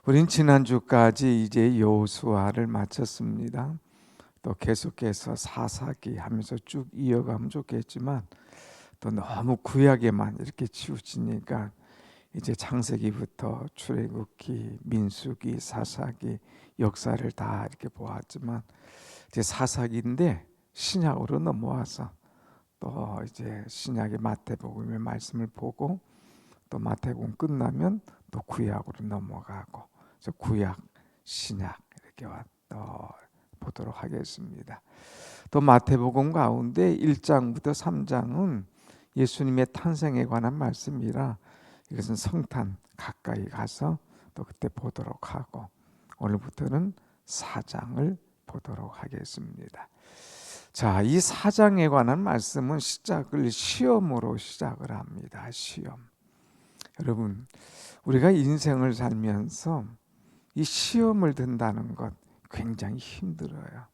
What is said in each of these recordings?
우린 지난주까지 이제 여호수아를 마쳤습니다. 또 계속해서 사사기 하면서 쭉 이어가면 좋겠지만 또 너무 구약에만 이렇게 치우치니까 이제 창세기부터 출애굽기, 민수기, 사사기 역사를 다 이렇게 보았지만 이제 사사기인데 신약으로 넘어와서 또 이제 신약의 마태복음의 말씀을 보고 또 마태복음 끝나면 또 구약으로 넘어가고 그래서 구약, 신약 이렇게 또 보도록 하겠습니다. 또 마태복음 가운데 1장부터 3장은 예수님의 탄생에 관한 말씀이라 이것은 성탄 가까이 가서 또 그때 보도록 하고 오늘부터는 4장을 보도록 하겠습니다. 자, 이 4장에 관한 말씀은 시작을 시험으로 시작을 합니다. 시험. 여러분, 우리가 인생을 살면서 이 시험을 든다는 것 굉장히 힘들어요.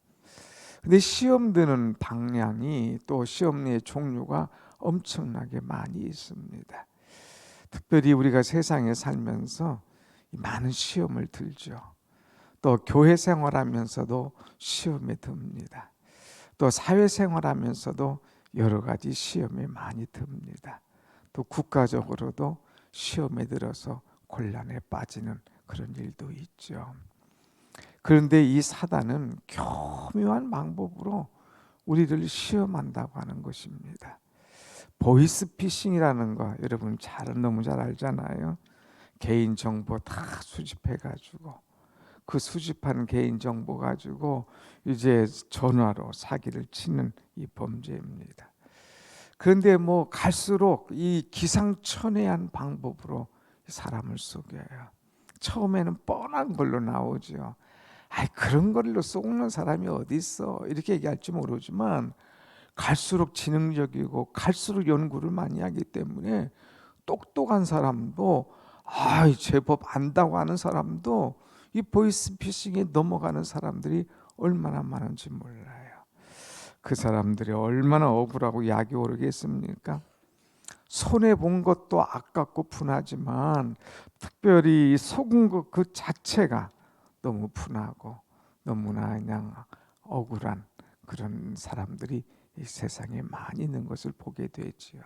근데 시험 드는 방향이 또 시험의 종류가 엄청나게 많이 있습니다. 특별히 우리가 세상에 살면서 많은 시험을 들죠. 또 교회 생활하면서도 시험에 듭니다. 또 사회생활하면서도 여러 가지 시험에 많이 듭니다. 또 국가적으로도 시험에 들어서 곤란에 빠지는 그런 일도 있죠. 그런데 이 사단은 교묘한 방법으로 우리를 시험한다고 하는 것입니다. 보이스피싱이라는 거 여러분 너무 잘 알잖아요. 개인 정보 다 수집해가지고 그 수집한 개인 정보 가지고 이제 전화로 사기를 치는 이 범죄입니다. 그런데 뭐 갈수록 이 기상천외한 방법으로 사람을 속여요. 처음에는 뻔한 걸로 나오죠. 아이 그런 걸로 속는 사람이 어디 있어 이렇게 얘기할지 모르지만 갈수록 지능적이고 갈수록 연구를 많이 하기 때문에 똑똑한 사람도 제법 안다고 하는 사람도 이 보이스피싱에 넘어가는 사람들이 얼마나 많은지 몰라요. 그 사람들이 얼마나 억울하고 약이 오르겠습니까? 손해본 것도 아깝고 분하지만 특별히 속은 것 그 자체가 너무 분하고 너무나 그냥 억울한 그런 사람들이 이 세상에 많이 있는 것을 보게 되지요.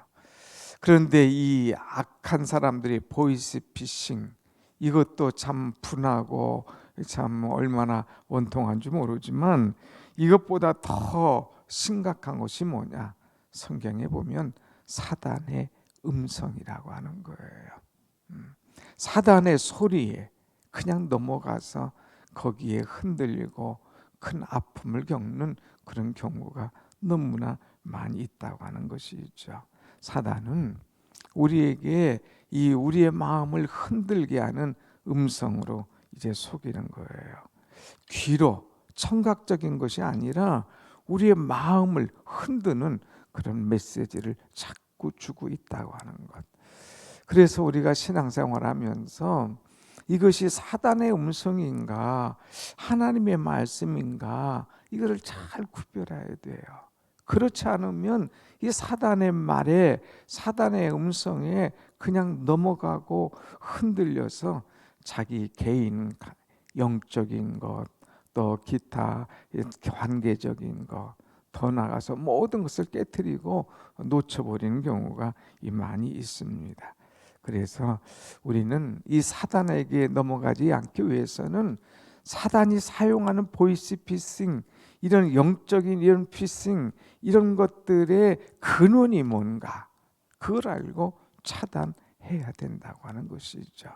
그런데 이 악한 사람들이 보이스피싱 이것도 참 분하고 참 얼마나 원통한지 모르지만 이것보다 더 심각한 것이 뭐냐? 성경에 보면 사단의 음성이라고 하는 거예요. 사단의 소리에 그냥 넘어가서 거기에 흔들리고 큰 아픔을 겪는 그런 경우가 너무나 많이 있다고 하는 것이죠. 사단은 우리에게 이 우리의 마음을 흔들게 하는 음성으로 이제 속이는 거예요. 귀로 청각적인 것이 아니라 우리의 마음을 흔드는 그런 메시지를 자꾸 주고 있다고 하는 것. 그래서 우리가 신앙생활하면서 이것이 사단의 음성인가 하나님의 말씀인가 이거를 잘 구별해야 돼요. 그렇지 않으면 이 사단의 말에 사단의 음성에 그냥 넘어가고 흔들려서 자기 개인 영적인 것 또 기타 관계적인 것 더 나가서 모든 것을 깨트리고 놓쳐버리는 경우가 많이 있습니다. 그래서 우리는 이 사단에게 넘어가지 않기 위해서는 사단이 사용하는 보이스피싱 이런 영적인 이런 피싱 이런 것들의 근원이 뭔가 그걸 알고 차단해야 된다고 하는 것이죠.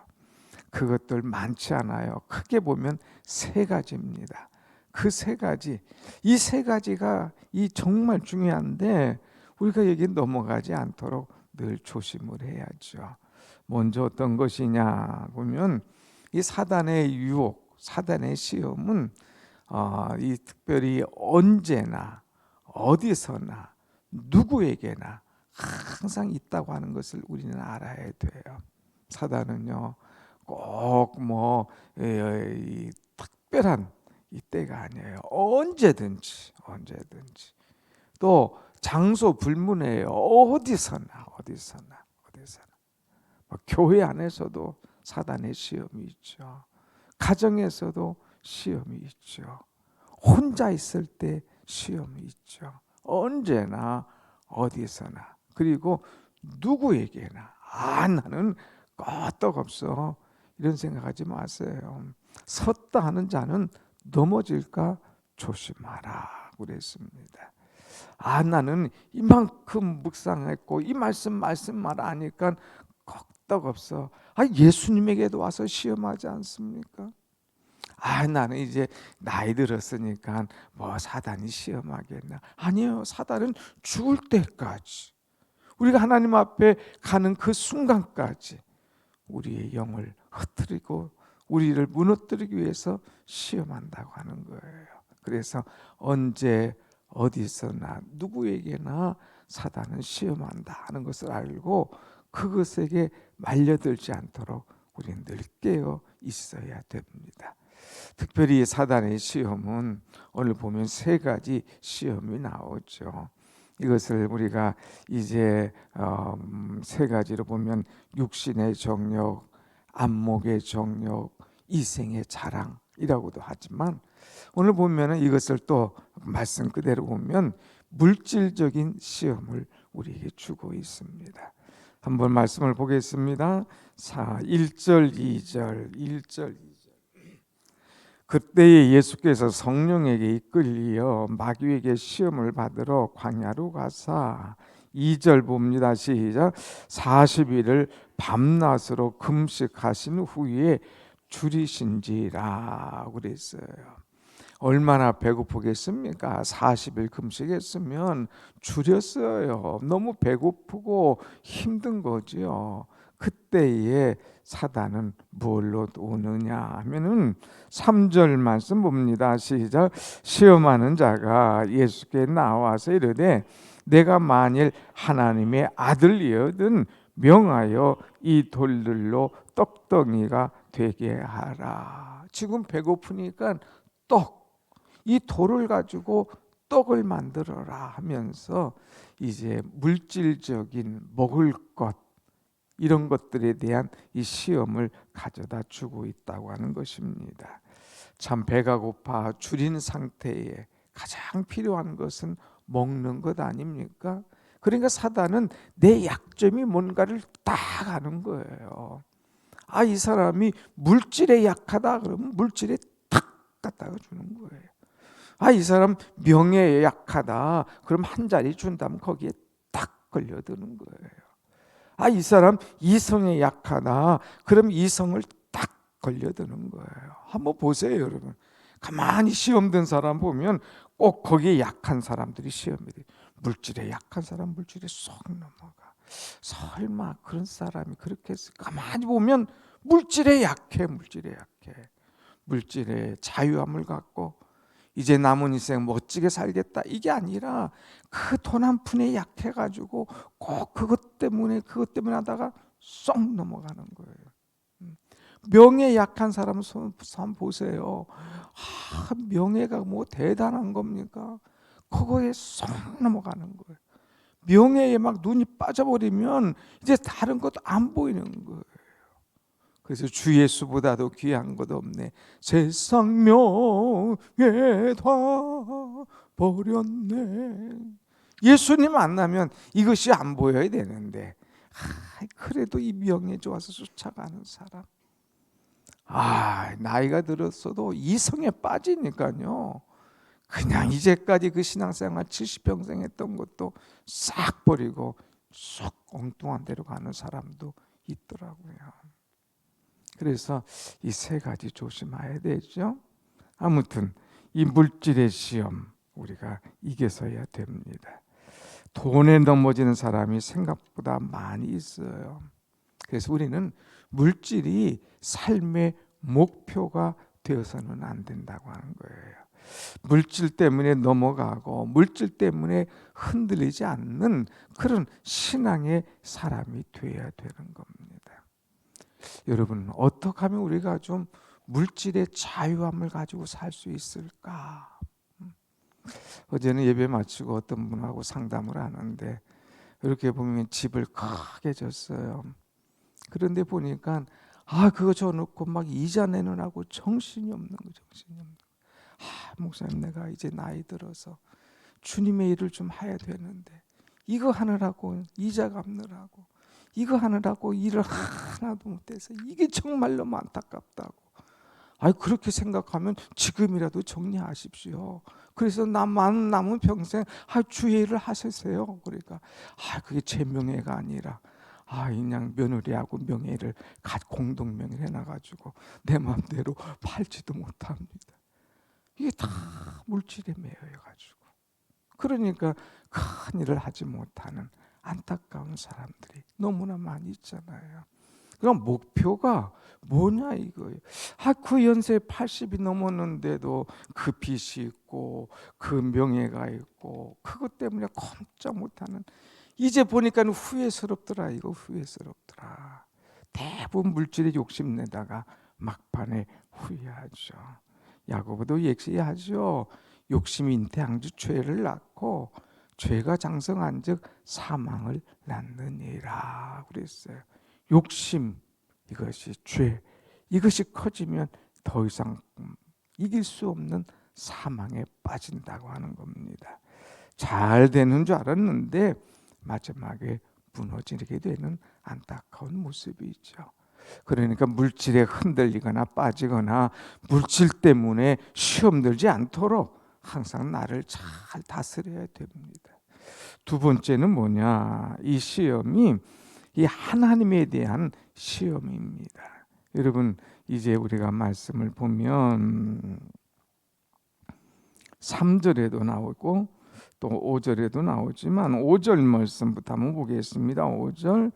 그것들 많지 않아요. 크게 보면 세 가지입니다. 그 세 가지, 이 세 가지가 이 정말 중요한데 우리가 여기 넘어가지 않도록 늘 조심을 해야죠. 먼저 어떤 것이냐 보면 이 사단의 유혹, 사단의 시험은 이 특별히 언제나 어디서나 누구에게나 항상 있다고 하는 것을 우리는 알아야 돼요. 사단은요 꼭 뭐 특별한 이때가 아니에요. 언제든지 또 장소 불문해요. 어디서나 뭐 교회 안에서도 사단의 시험이 있죠. 가정에서도 시험이 있죠. 혼자 있을 때 시험이 있죠. 언제나 어디서나, 그리고 누구에게나 나는 끄떡없어 이런 생각하지 마세요. 섰다 하는 자는 넘어질까 조심하라 그랬습니다. 나는 이만큼 묵상했고 이 말씀만 하니까 끄떡없어. 예수님에게도 와서 시험하지 않습니까? 나는 이제 나이 들었으니까 뭐 사단이 시험하겠나. 아니에요. 사단은 죽을 때까지, 우리가 하나님 앞에 가는 그 순간까지 우리의 영을 흩뜨리고 우리를 무너뜨리기 위해서 시험한다고 하는 거예요. 그래서 언제 어디서나 누구에게나 사단은 시험한다 하는 것을 알고 그것에게 말려들지 않도록 우리는 늘 깨어 있어야 됩니다. 특별히 사단의 시험은 오늘 보면 세 가지 시험이 나오죠. 이것을 우리가 이제 세 가지로 보면 육신의 정욕, 안목의 정욕, 이생의 자랑이라고도 하지만 오늘 보면은 이것을 또 말씀 그대로 보면 물질적인 시험을 우리에게 주고 있습니다. 한번 말씀을 보겠습니다. 1절 2절. 그때에 예수께서 성령에게 이끌려 마귀에게 시험을 받으러 광야로 가사 2절 봅니다. 시작. 40일을 밤낮으로 금식하신 후에 줄이신지라 그랬어요. 얼마나 배고프겠습니까? 40일 금식했으면 줄였어요. 너무 배고프고 힘든 거죠. 그때에 사단은 뭘로 오느냐 하면은 3절 말씀 봅니다. 시작. 시험하는 자가 예수께 나와서 이르되 내가 만일 하나님의 아들이거든 명하여 이 돌들로 떡덩이가 되게 하라. 지금 배고프니까 이 돌을 가지고 떡을 만들어라 하면서 이제 물질적인 먹을 것, 이런 것들에 대한 이 시험을 가져다 주고 있다고 하는 것입니다. 참 배가 고파 줄인 상태에 가장 필요한 것은 먹는 것 아닙니까? 그러니까 사단은 내 약점이 뭔가를 딱 아는 거예요. 이 사람이 물질에 약하다 그러면 물질에 탁 갖다가 주는 거예요. 이 사람 명예에 약하다 그럼 한 자리 준다면 거기에 딱 걸려드는 거예요. 이 사람 이성에 약하다 그럼 이성을 딱 걸려드는 거예요. 한번 보세요 여러분. 가만히 시험 든 사람 보면 꼭 거기에 약한 사람들이 시험이 돼. 물질에 약한 사람 물질에 쏙 넘어가. 설마 그런 사람이 그렇게 했을까? 가만히 보면 물질에 약해. 물질에 자유함을 갖고 이제 남은 인생 멋지게 살겠다 이게 아니라 그 돈 한 푼에 약해가지고 꼭 그것 때문에 하다가 쏙 넘어가는 거예요. 명예에 약한 사람은 한번 보세요. 명예가 뭐 대단한 겁니까? 그거에 쏙 넘어가는 거예요. 명예에 막 눈이 빠져버리면 이제 다른 것도 안 보이는 거예요. 그래서 주 예수보다도 귀한 것 없네. 세상 명예 다 버렸네. 예수님 만나면 이것이 안 보여야 되는데 그래도 이 명예 좋아서 쫓아가는 사람. 나이가 들었어도 이성에 빠지니까요. 그냥 이제까지 그 신앙생활 70평생 했던 것도 싹 버리고 쏙 엉뚱한 데로 가는 사람도 있더라고요. 그래서 이 세 가지 조심해야 되죠. 아무튼 이 물질의 시험 우리가 이겨서야 됩니다. 돈에 넘어지는 사람이 생각보다 많이 있어요. 그래서 우리는 물질이 삶의 목표가 되어서는 안 된다고 하는 거예요. 물질 때문에 넘어가고 물질 때문에 흔들리지 않는 그런 신앙의 사람이 되어야 되는 겁니다. 여러분, 어떻게 하면 우리가 좀 물질의 자유함을 가지고 살 수 있을까? 어제는 예배 마치고 어떤 분하고 상담을 하는데 이렇게 보면 집을 크게 졌어요. 그런데 보니까 그거 줘놓고 막 이자 내느라고 정신이 없는 거, 정신이 없는 거. 목사님, 내가 이제 나이 들어서 주님의 일을 좀 해야 되는데 이거 하느라고 이자 갚느라고 이거 하느라고 일을 하나도 못해서 이게 정말 너무 안타깝다고. 그렇게 생각하면 지금이라도 정리하십시오. 그래서 남은 평생 주의 일을 하세요. 그러니까 그게 제 명예가 아니라 그냥 며느리하고 명예를 공동 명예를 해놔가지고 내 마음대로 팔지도 못합니다. 이게 다 물질에 매여가지고, 그러니까 큰 일을 하지 못하는 안타까운 사람들이 너무나 많이 있잖아요. 그럼 목표가 뭐냐 이거예요. 그 연세 80이 넘었는데도 그 빚이 있고 그 명예가 있고 그것 때문에 꼼짝 못하는, 이제 보니까 후회스럽더라. 이거 후회스럽더라. 대부분 물질에 욕심내다가 막판에 후회하죠. 야고보도 얘기하죠. 욕심이 잉태한즉 죄를 낳고 죄가 장성한즉 사망을 낳느니라 그랬어요. 욕심, 이것이 죄, 이것이 커지면 더 이상 이길 수 없는 사망에 빠진다고 하는 겁니다. 잘 되는 줄 알았는데 마지막에 무너지게 되는 안타까운 모습이 있죠. 그러니까 물질에 흔들리거나 빠지거나 물질 때문에 시험 들지 않도록 항상 나를 잘 다스려야 됩니다. 두 번째는 뭐냐? 이 시험이 이 하나님에 대한 시험입니다. 여러분, 이제 우리가 말씀을 보면 3절에도 나오고 또 5절에도 나오지만 5절 말씀부터 한번 보겠습니다. 5절,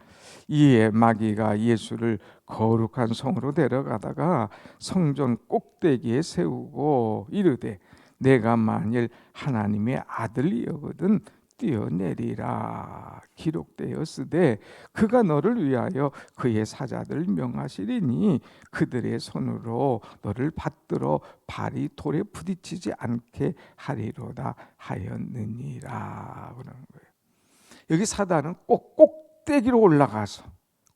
이에 마귀가 예수를 거룩한 성으로 데려가다가 성전 꼭대기에 세우고 이르되 내가 만일 하나님의 아들이거든 뛰어내리라. 기록되었으되 그가 너를 위하여 그의 사자들 명하시리니 그들의 손으로 너를 받들어 발이 돌에 부딪히지 않게 하리로다 하였느니라. 그런 거예요. 여기 사단은 꼭 꼭대기로 올라가서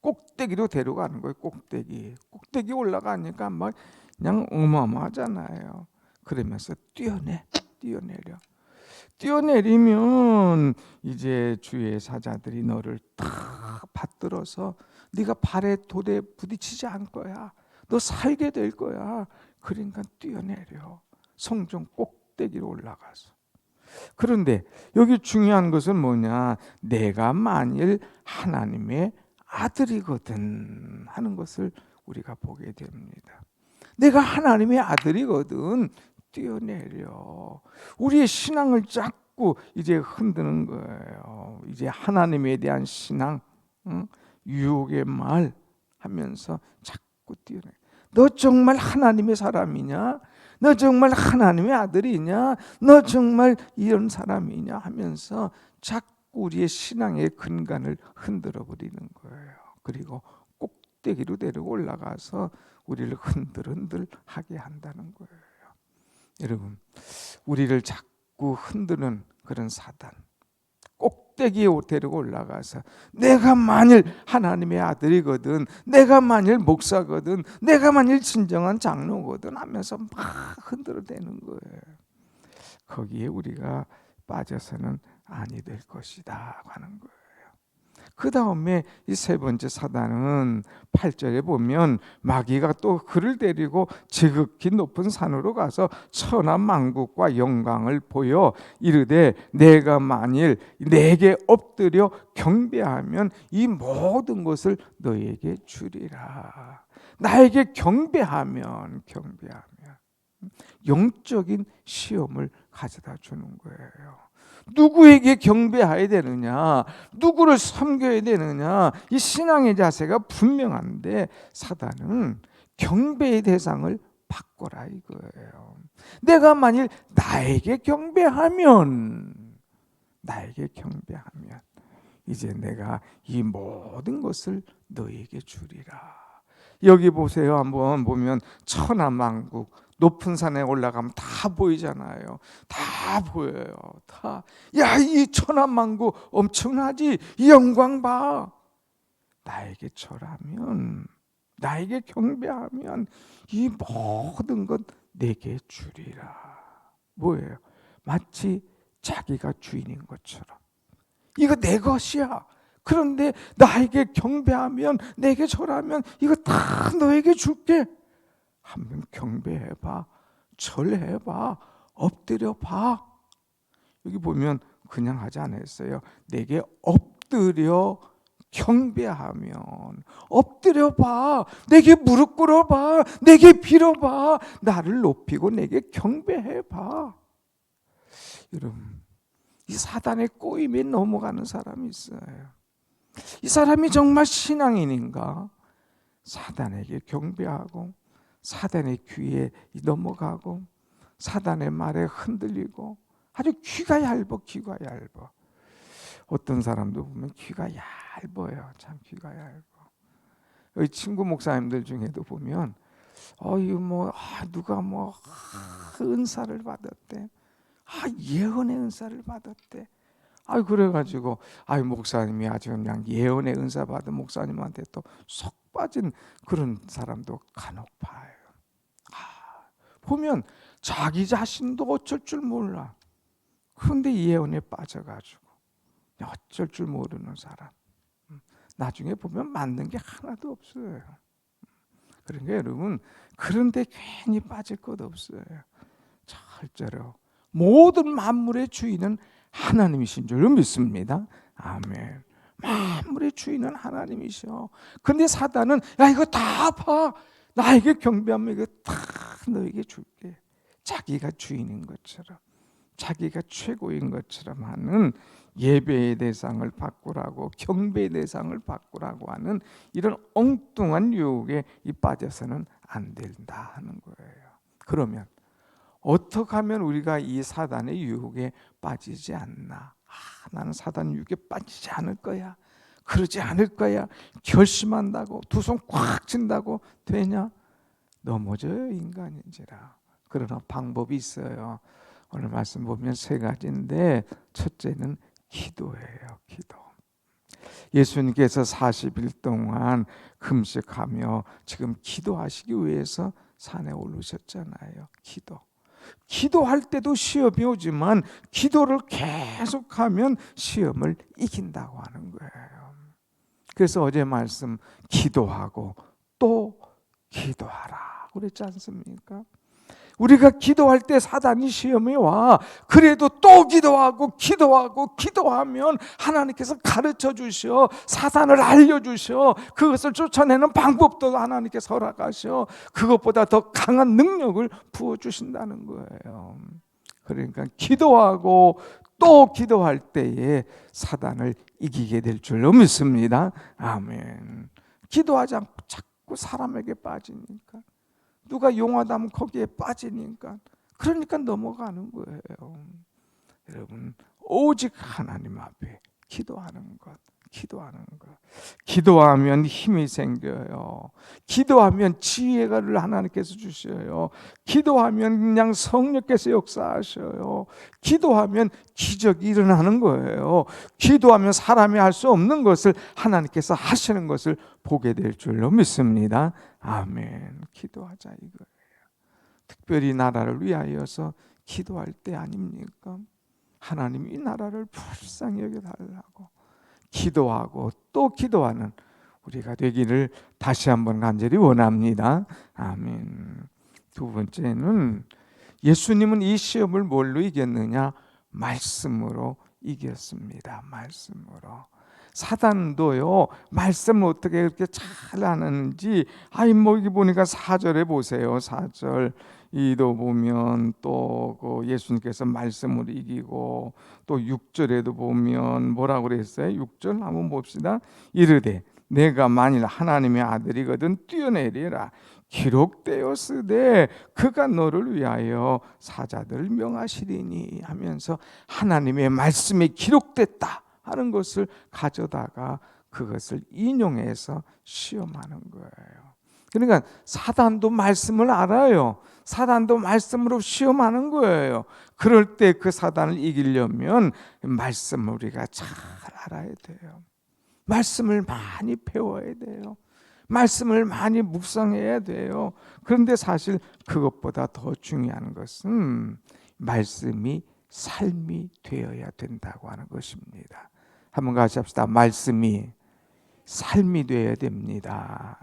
꼭대기로 데려가는 거예요. 꼭대기 올라가니까 막 그냥 어마어마하잖아요. 그러면서 뛰어내리면 이제 주의 사자들이 너를 딱 받들어서 네가 발에 돌에 부딪히지 않을 거야. 너 살게 될 거야. 그러니까 뛰어내려. 성전 꼭대기로 올라가서. 그런데 여기 중요한 것은 뭐냐? 내가 만일 하나님의 아들이거든 하는 것을 우리가 보게 됩니다. 내가 하나님의 아들이거든 뛰어내려. 우리의 신앙을 자꾸 이제 흔드는 거예요. 이제 하나님에 대한 신앙, 유혹의 말 하면서 자꾸 뛰어내려. 너 정말 하나님의 사람이냐? 너 정말 하나님의 아들이냐? 너 정말 이런 사람이냐? 하면서 자꾸 우리의 신앙의 근간을 흔들어 버리는 거예요. 그리고 꼭대기로 데리고 올라가서 우리를 흔들흔들하게 한다는 거예요. 여러분, 우리를 자꾸 흔드는 그런 사단, 꼭대기에 데리고 올라가서 내가 만일 하나님의 아들이거든, 내가 만일 목사거든, 내가 만일 진정한 장로거든 하면서 막 흔들어대는 거예요. 거기에 우리가 빠져서는 아니 될 것이다 하는 거예요. 그 다음에 이 세 번째 사단은 8절에 보면 마귀가 또 그를 데리고 지극히 높은 산으로 가서 천하만국과 영광을 보여 이르되 내가 만일 내게 엎드려 경배하면 이 모든 것을 너에게 주리라. 나에게 경배하면 영적인 시험을 가져다 주는 거예요. 누구에게 경배해야 되느냐, 누구를 섬겨야 되느냐, 이 신앙의 자세가 분명한데 사단은 경배의 대상을 바꿔라 이거예요. 내가 만일 나에게 경배하면 이제 내가 이 모든 것을 너에게 주리라. 여기 보세요. 한번 보면 천하만국, 높은 산에 올라가면 다 보이잖아요. 다 보여요. 다. 야, 이 천하만국 엄청나지? 이 영광 봐. 나에게 절하면 나에게 경배하면 이 모든 것 내게 주리라. 뭐예요? 마치 자기가 주인인 것처럼. 이거 내 것이야. 그런데 나에게 경배하면, 내게 절하면 이거 다 너에게 줄게. 한번 경배해봐. 절해봐. 엎드려봐. 여기 보면 그냥 하지 않았어요. 내게 엎드려 경배하면, 엎드려봐. 내게 무릎 꿇어봐. 내게 빌어봐. 나를 높이고 내게 경배해봐. 여러분, 이 사단의 꼬임에 넘어가는 사람이 있어요. 이 사람이 정말 신앙인인가? 사단에게 경배하고 사단의 귀에 넘어가고 사단의 말에 흔들리고 아주 귀가 얇아. 어떤 사람도 보면 귀가 얇아요. 참 귀가 얇아. 우리 친구 목사님들 중에도 보면 누가 은사를 받았대. 예언의 은사를 받았대. 그래가지고 목사님이 아주 그냥 예언의 은사 받은 목사님한테 또 속 빠진 그런 사람도 간혹 봐요. 보면 자기 자신도 어쩔 줄 몰라. 그런데 예언에 빠져가지고 어쩔 줄 모르는 사람. 나중에 보면 맞는 게 하나도 없어요. 그러니까 여러분, 그런데 괜히 빠질 것 없어요. 절대로 모든 만물의 주인은 하나님이신 줄 믿습니다. 아멘. 만물의 주인은 하나님이셔. 근데 사단은 이거 다 봐. 나에게 경배하면 이거 다 너에게 줄게. 자기가 주인인 것처럼, 자기가 최고인 것처럼 하는 예배의 대상을 바꾸라고, 경배의 대상을 바꾸라고 하는 이런 엉뚱한 유혹에 빠져서는 안 된다 하는 거예요. 그러면 어떻게 하면 우리가 이 사단의 유혹에 빠지지 않나? 나는 사단 유혹에 빠지지 않을 거야. 그러지 않을 거야. 결심한다고 두 손 꽉 쥔다고 되냐? 넘어져요, 인간인지라. 그러나 방법이 있어요. 오늘 말씀 보면 세 가지인데 첫째는 기도예요. 기도. 예수님께서 40일 동안 금식하며 지금 기도하시기 위해서 산에 오르셨잖아요. 기도할 때도 시험이 오지만 기도를 계속하면 시험을 이긴다고 하는 거예요. 그래서 어제 말씀 기도하고 또 기도하라 그랬지 않습니까? 우리가 기도할 때 사단이 시험이 와. 그래도 또 기도하면 하나님께서 가르쳐 주셔. 사단을 알려주셔. 그것을 쫓아내는 방법도 하나님께서 허락하셔. 그것보다 더 강한 능력을 부어주신다는 거예요. 그러니까 기도하고 또 기도할 때에 사단을 이기게 될 줄로 믿습니다. 아멘. 기도하지 않고 자꾸 사람에게 빠지니까, 누가 용하다면 거기에 빠지니까, 그러니까 넘어가는 거예요. 여러분, 오직 하나님 앞에 기도하는 것. 기도하면 힘이 생겨요. 기도하면 지혜를 하나님께서 주셔요. 기도하면 그냥 성령께서 역사하셔요. 기도하면 기적이 일어나는 거예요. 기도하면 사람이 할 수 없는 것을 하나님께서 하시는 것을 보게 될 줄로 믿습니다. 아멘. 기도하자 이거예요. 특별히 나라를 위하여서 기도할 때 아닙니까? 하나님 이 나라를 불쌍히 여겨달라고 기도하고 또 기도하는 우리가 되기를 다시 한번 간절히 원합니다. 아멘. 두 번째는 예수님은 이 시험을 뭘로 이겼느냐? 말씀으로 이겼습니다. 말씀으로. 사단도요, 말씀을 어떻게 그렇게 잘 하는지, 여기 보니까 4절에 보세요. 4절. 이도 보면 또 예수님께서 말씀으로 이기고, 또 6절에도 보면 뭐라고 그랬어요? 6절 한번 봅시다. 이르되 내가 만일 하나님의 아들이거든 뛰어내리라. 기록되었으되 그가 너를 위하여 사자들을 명하시리니 하면서 하나님의 말씀에 기록됐다 하는 것을 가져다가 그것을 인용해서 시험하는 거예요. 그러니까 사단도 말씀을 알아요. 사단도 말씀으로 시험하는 거예요. 그럴 때 그 사단을 이기려면 말씀을 우리가 잘 알아야 돼요. 말씀을 많이 배워야 돼요. 말씀을 많이 묵상해야 돼요. 그런데 사실 그것보다 더 중요한 것은 말씀이 삶이 되어야 된다고 하는 것입니다. 한번 같이 합시다. 말씀이 삶이 되어야 됩니다.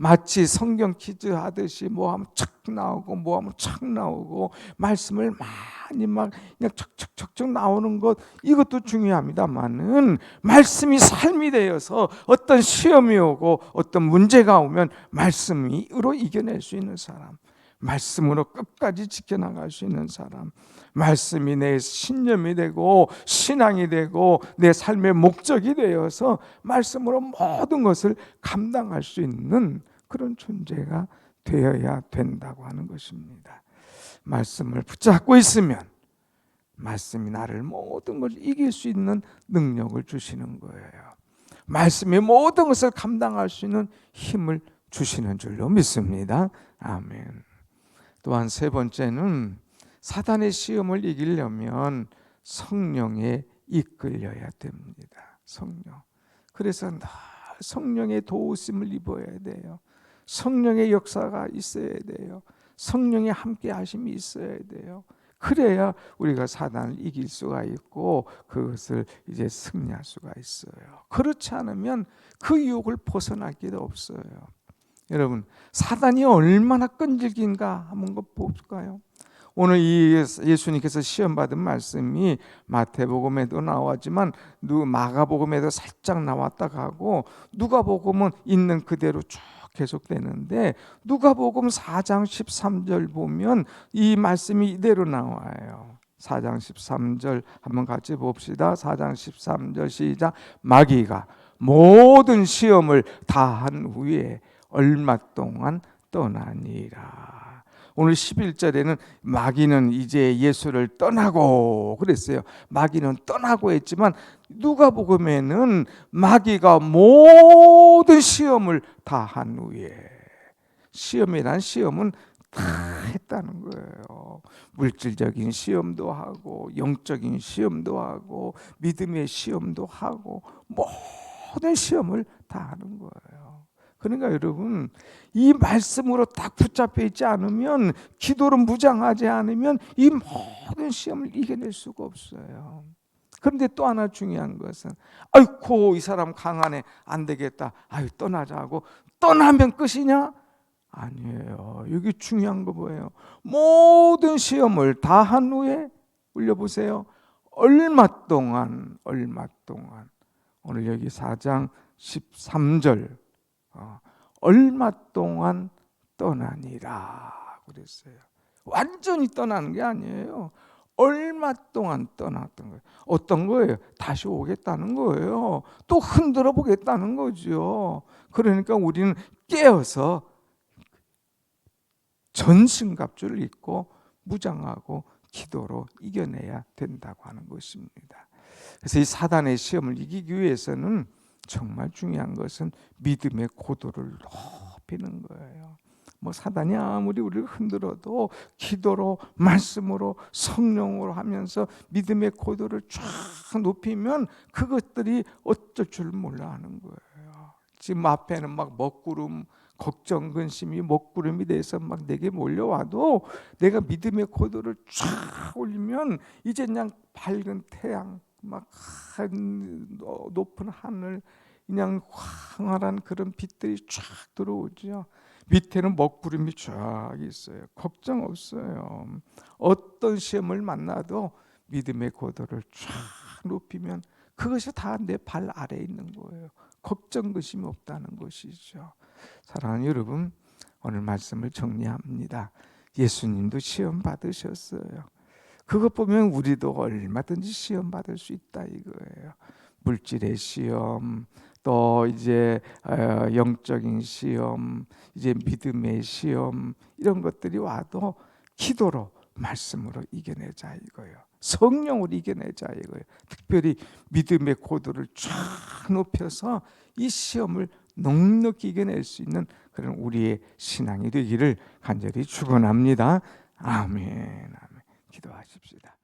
마치 성경 퀴즈 하듯이 뭐 하면 착 나오고 뭐 하면 착 나오고 말씀을 많이 막 그냥 척척척척 나오는 것, 이것도 중요합니다만은 말씀이 삶이 되어서 어떤 시험이 오고 어떤 문제가 오면 말씀으로 이겨낼 수 있는 사람, 말씀으로 끝까지 지켜나갈 수 있는 사람, 말씀이 내 신념이 되고 신앙이 되고 내 삶의 목적이 되어서 말씀으로 모든 것을 감당할 수 있는 그런 존재가 되어야 된다고 하는 것입니다. 말씀을 붙잡고 있으면 말씀이 나를 모든 걸 이길 수 있는 능력을 주시는 거예요. 말씀이 모든 것을 감당할 수 있는 힘을 주시는 줄로 믿습니다. 아멘. 또한 세 번째는 사단의 시험을 이기려면 성령에 이끌려야 됩니다. 성령. 그래서 늘 성령의 도우심을 입어야 돼요. 성령의 역사가 있어야 돼요. 성령의 함께 하심이 있어야 돼요. 그래야 우리가 사단을 이길 수가 있고 그것을 이제 승리할 수가 있어요. 그렇지 않으면 그 유혹을 벗어날 길도 없어요. 여러분, 사단이 얼마나 끈질긴가 한번 볼까요? 오늘 이 예수님께서 시험 받은 말씀이 마태복음에도 나왔지만 마가복음에도 살짝 나왔다가 하고 누가복음은 있는 그대로 쭉 계속되는데 누가복음 4장 13절 보면 이 말씀이 이대로 나와요. 4장 13절 한번 같이 봅시다. 4장 13절 시작. 마귀가 모든 시험을 다한 후에 얼마 동안 떠나니라. 오늘 11절에는 마귀는 이제 예수를 떠나고 그랬어요. 마귀는 떠나고 했지만 누가복음에는 마귀가 모든 시험을 다 한 후에, 시험이란 시험은 다 했다는 거예요. 물질적인 시험도 하고 영적인 시험도 하고 믿음의 시험도 하고 모든 시험을 다 하는 거예요. 그러니까 여러분, 이 말씀으로 딱 붙잡혀 있지 않으면, 기도로 무장하지 않으면 이 모든 시험을 이겨낼 수가 없어요. 그런데 또 하나 중요한 것은 아이고 이 사람 강하네, 안 되겠다, 아유 떠나자고 떠나면 끝이냐? 아니에요. 여기 중요한 거 뭐예요? 모든 시험을 다 한 후에 올려보세요. 얼마 동안 오늘 여기 4장 13절 얼마 동안 떠나니라 그랬어요. 완전히 떠나는 게 아니에요. 얼마 동안 떠났던 거예요. 어떤 거예요? 다시 오겠다는 거예요. 또 흔들어 보겠다는 거죠. 그러니까 우리는 깨어서 전신갑주를 입고 무장하고 기도로 이겨내야 된다고 하는 것입니다. 그래서 이 사단의 시험을 이기기 위해서는 정말 중요한 것은 믿음의 고도를 높이는 거예요. 뭐 사단이 아무리 우리를 흔들어도 기도로, 말씀으로, 성령으로 하면서 믿음의 고도를 쫙 높이면 그것들이 어쩔 줄 몰라 하는 거예요. 지금 앞에는 막 먹구름, 걱정, 근심이 먹구름이 돼서 막 내게 몰려와도 내가 믿음의 고도를 쫙 올리면 이제 그냥 밝은 태양, 막 높은 하늘, 그냥 황홀한 그런 빛들이 쫙 들어오죠. 밑에는 먹구름이 쫙 있어요. 걱정 없어요. 어떤 시험을 만나도 믿음의 고도를 쫙 높이면 그것이 다 내 발 아래에 있는 거예요. 걱정, 근심이 없다는 것이죠. 사랑하는 여러분, 오늘 말씀을 정리합니다. 예수님도 시험 받으셨어요. 그것 보면 우리도 얼마든지 시험 받을 수 있다 이거예요. 물질의 시험, 또 이제 영적인 시험, 이제 믿음의 시험, 이런 것들이 와도 기도로, 말씀으로 이겨내자 이거예요. 성령으로 이겨내자 이거예요. 특별히 믿음의 고도를 쫙 높여서 이 시험을 넉넉히 이겨낼 수 있는 그런 우리의 신앙이 되기를 간절히 축원합니다. 아멘. 기도하십시다.